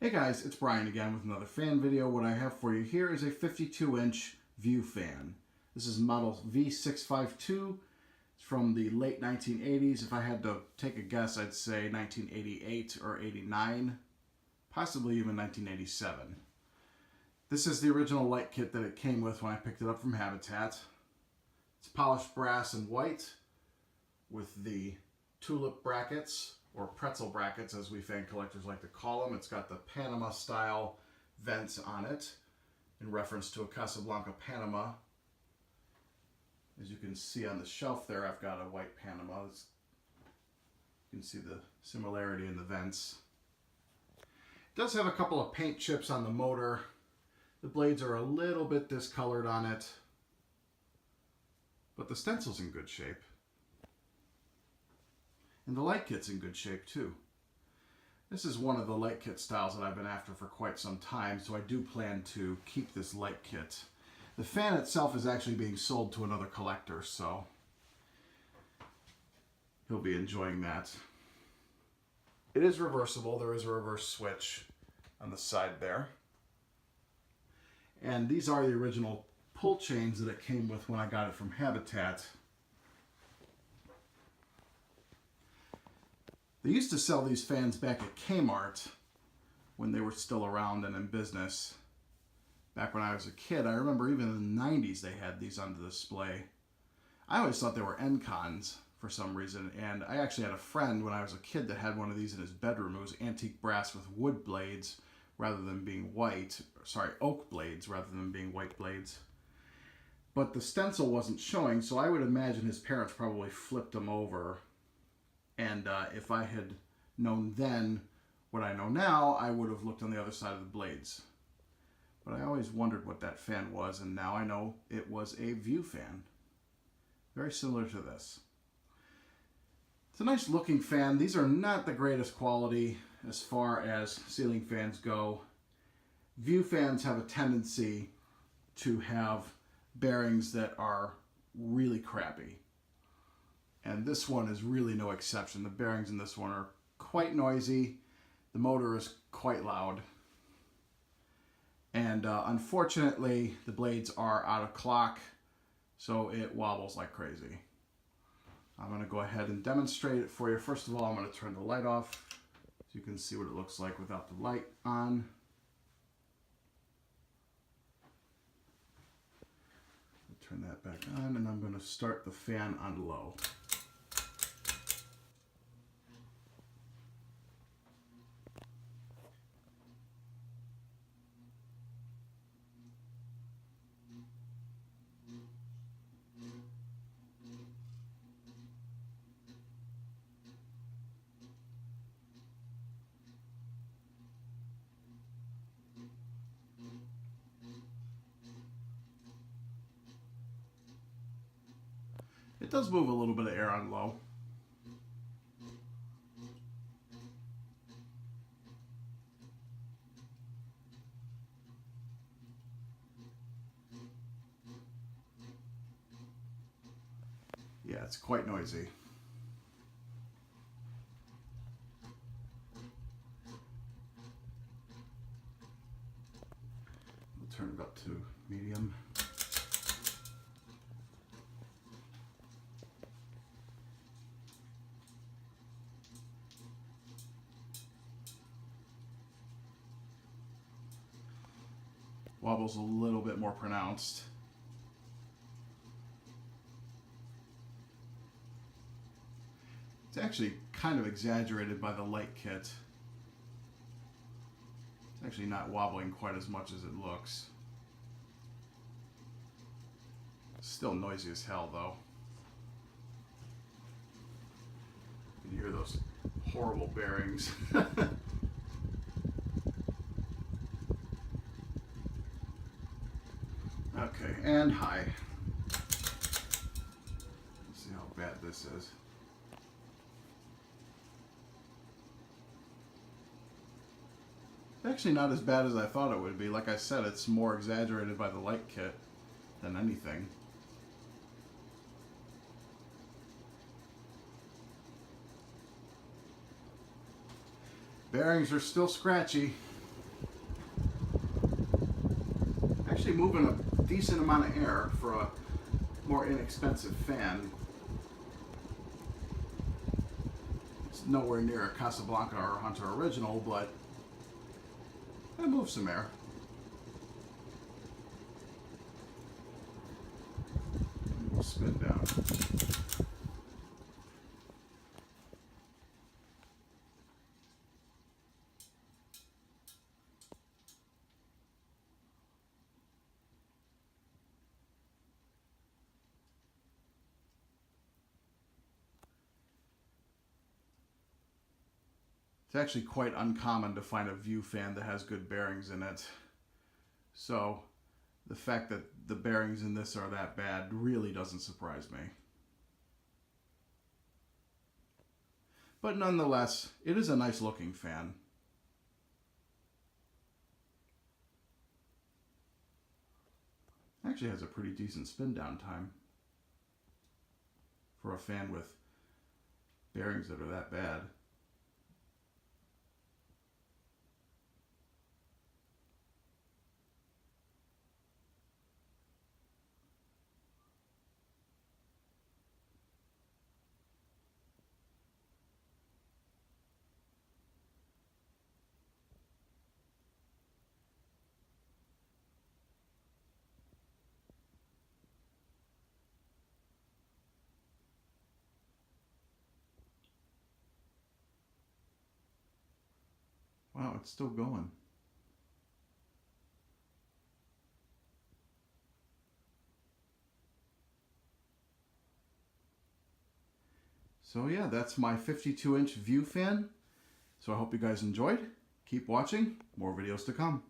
Hey guys, it's Brian again with another fan video. What I have for you here is a 52-inch view fan. This is model V652. It's from the late 1980s. If I had to take a guess, I'd say 1988 or 89, possibly even 1987. This is the original light kit that it came with when I picked it up from Habitat. It's polished brass and white with the tulip brackets, or pretzel brackets as we fan collectors like to call them. It's got the Panama style vents on it in reference to a Casablanca Panama. As you can see on the shelf there, I've got a white Panama. You can see the similarity in the vents. It does have a couple of paint chips on the motor. The blades are a little bit discolored on it, but the stencil's in good shape. And the light kit's in good shape too. This is one of the light kit styles that I've been after for quite some time, so I do plan to keep this light kit. The fan itself is actually being sold to another collector, so he'll be enjoying that. It is reversible. There is a reverse switch on the side there. And these are the original pull chains that it came with when I got it from Habitat. They used to sell these fans back at Kmart when they were still around and in business. Back when I was a kid, I remember even in the 90s they had these on display. I always thought they were Encons for some reason, and I actually had a friend when I was a kid that had one of these in his bedroom. It was antique brass with wood blades rather than being white, sorry, oak blades rather than being white blades. But the stencil wasn't showing, so I would imagine his parents probably flipped them over. And if I had known then what I know now, I would have looked on the other side of the blades. But I always wondered what that fan was, and now I know it was a view fan. Very similar to this. It's a nice looking fan. These are not the greatest quality as far as ceiling fans go. View fans have a tendency to have bearings that are really crappy. And this one is really no exception. The bearings in this one are quite noisy. The motor is quite loud. And unfortunately, the blades are out of clock, so it wobbles like crazy. I'm going to go ahead and demonstrate it for you. First of all, I'm going to turn the light off so you can see what it looks like without the light on. Turn that back on, and I'm going to start the fan on low. It does move a little bit of air on low. Yeah, it's quite noisy. We'll turn it up to medium. Wobble's a little bit more pronounced. It's actually kind of exaggerated by the light kit. It's actually not wobbling quite as much as it looks. It's still noisy as hell though. You can hear those horrible bearings. Okay, and high. Let's see how bad this is. Actually not as bad as I thought it would be. Like I said, it's more exaggerated by the light kit than anything. Bearings are still scratchy. moving a decent amount of air for a more inexpensive fan. It's nowhere near a Casablanca or a Hunter Original, but it moves some air. We'll spin down. It's actually quite uncommon to find a View fan that has good bearings in it. So the fact that the bearings in this are that bad really doesn't surprise me. But nonetheless, it is a nice looking fan. Actually has a pretty decent spin down time for a fan with bearings that are that bad. Wow, it's still going. So yeah, that's my 52-inch View fan. So I hope you guys enjoyed. Keep watching, more videos to come.